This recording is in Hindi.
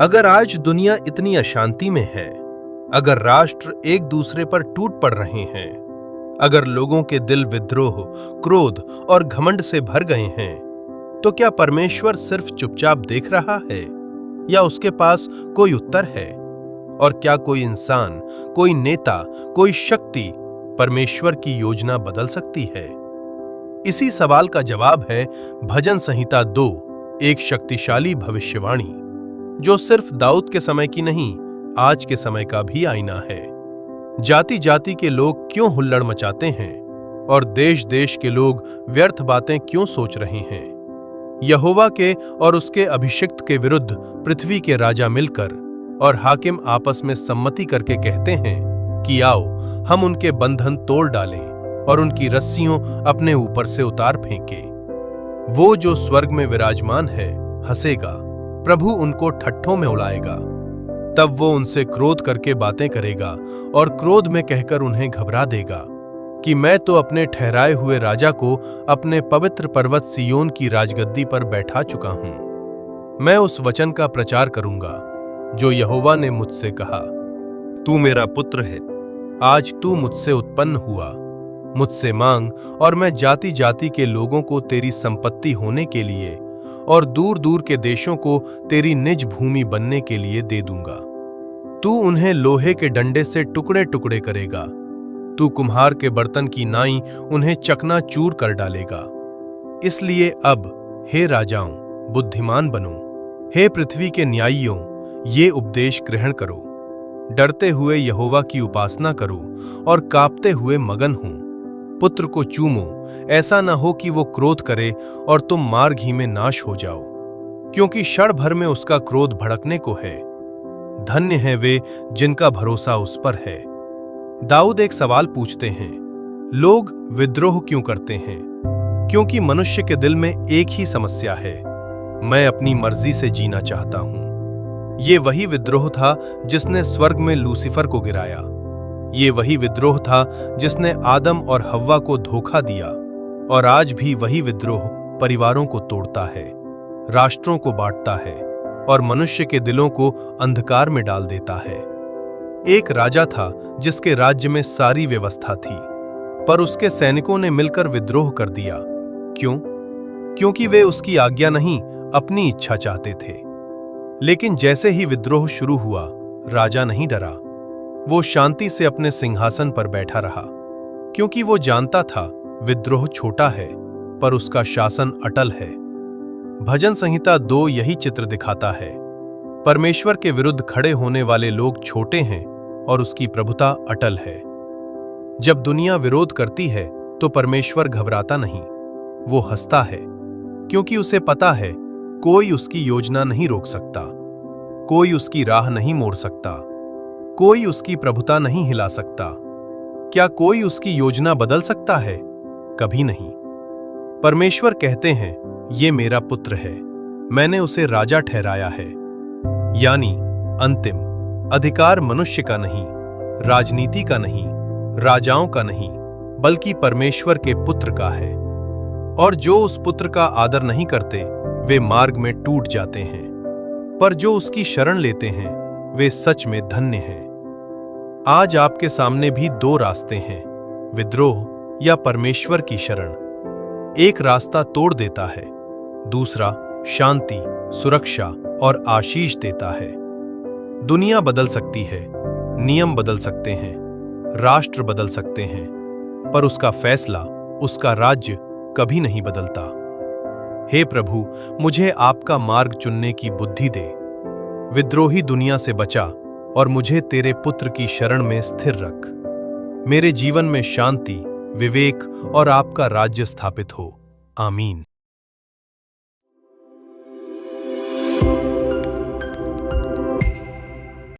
अगर आज दुनिया इतनी अशांति में है, अगर राष्ट्र एक दूसरे पर टूट पड़ रहे हैं, अगर लोगों के दिल विद्रोह, क्रोध और घमंड से भर गए हैं, तो क्या परमेश्वर सिर्फ चुपचाप देख रहा है या उसके पास कोई उत्तर है? और क्या कोई इंसान, कोई नेता, कोई शक्ति परमेश्वर की योजना बदल सकती है? इसी सवाल का जवाब है भजन संहिता 2, एक शक्तिशाली भविष्यवाणी जो सिर्फ दाऊद के समय की नहीं, आज के समय का भी आईना है। जाति जाति के लोग क्यों हुल्लड़ मचाते हैं और देश देश के लोग व्यर्थ बातें क्यों सोच रहे हैं? यहोवा के और उसके अभिषिक्त के विरुद्ध पृथ्वी के राजा मिलकर और हाकिम आपस में सम्मति करके कहते हैं कि आओ हम उनके बंधन तोड़ डालें और उनकी रस्सियों अपने ऊपर से उतार फेंकें। वो जो स्वर्ग में विराजमान है हंसेगा, प्रभु उनको ठट्ठों में उड़ाएगा। तब वो उनसे क्रोध करके बातें करेगा और क्रोध में कहकर उन्हें घबरा देगा कि मैं तो अपने ठहराए हुए राजा को अपने पवित्र पर्वत सिय्योन की राजगद्दी पर बैठा चुका हूं। मैं उस वचन का प्रचार करूंगा जो यहोवा ने मुझसे कहा, तू मेरा पुत्र है, आज तू मुझसे उत्पन्न हुआ। मुझसे मांग और मैं जाति जाति के लोगों को तेरी संपत्ति होने के लिए और दूर दूर के देशों को तेरी निज भूमि बनने के लिए दे दूंगा। तू उन्हें लोहे के डंडे से टुकड़े टुकड़े करेगा। तू कुम्हार के बर्तन की नाई उन्हें चकनाचूर कर डालेगा। इसलिए अब हे राजाओं, बुद्धिमान बनो, हे पृथ्वी के न्यायियों, ये उपदेश ग्रहण करो। डरते हुए यहोवा की उपासना करो और कांपते हुए मगन हो। पुत्र को चूमो, ऐसा न हो कि वो क्रोध करे और तुम मार्ग ही में नाश हो जाओ, क्योंकि क्षण भर में उसका क्रोध भड़कने को है। धन्य है वे जिनका भरोसा उस पर है। दाऊद एक सवाल पूछते हैं, लोग विद्रोह क्यों करते हैं? क्योंकि मनुष्य के दिल में एक ही समस्या है, मैं अपनी मर्जी से जीना चाहता हूं। ये वही विद्रोह था जिसने स्वर्ग में लूसीफर को गिराया। ये वही विद्रोह था जिसने आदम और हव्वा को धोखा दिया, और आज भी वही विद्रोह परिवारों को तोड़ता है, राष्ट्रों को बांटता है और मनुष्य के दिलों को अंधकार में डाल देता है। एक राजा था जिसके राज्य में सारी व्यवस्था थी, पर उसके सैनिकों ने मिलकर विद्रोह कर दिया। क्यों? क्योंकि वे उसकी आज्ञा नहीं, अपनी इच्छा चाहते थे। लेकिन जैसे ही विद्रोह शुरू हुआ, राजा नहीं डरा। वो शांति से अपने सिंहासन पर बैठा रहा, क्योंकि वो जानता था विद्रोह छोटा है पर उसका शासन अटल है। भजन संहिता 2 यही चित्र दिखाता है। परमेश्वर के विरुद्ध खड़े होने वाले लोग छोटे हैं और उसकी प्रभुता अटल है। जब दुनिया विरोध करती है तो परमेश्वर घबराता नहीं, वो हंसता है, क्योंकि उसे पता है कोई उसकी योजना नहीं रोक सकता, कोई उसकी राह नहीं मोड़ सकता, कोई उसकी प्रभुता नहीं हिला सकता। क्या कोई उसकी योजना बदल सकता है? कभी नहीं। परमेश्वर कहते हैं, ये मेरा पुत्र है, मैंने उसे राजा ठहराया है। यानी अंतिम अधिकार मनुष्य का नहीं, राजनीति का नहीं, राजाओं का नहीं, बल्कि परमेश्वर के पुत्र का है। और जो उस पुत्र का आदर नहीं करते वे मार्ग में टूट जाते हैं, पर जो उसकी शरण लेते हैं वे सच में धन्य हैं। आज आपके सामने भी 2 रास्ते हैं, विद्रोह या परमेश्वर की शरण। एक रास्ता तोड़ देता है, दूसरा शांति, सुरक्षा और आशीष देता है। दुनिया बदल सकती है, नियम बदल सकते हैं, राष्ट्र बदल सकते हैं, पर उसका फैसला, उसका राज्य कभी नहीं बदलता। हे प्रभु, मुझे आपका मार्ग चुनने की बुद्धि दे। विद्रोही दुनिया से बचा और मुझे तेरे पुत्र की शरण में स्थिर रख। मेरे जीवन में शांति, विवेक और आपका राज्य स्थापित हो। आमीन।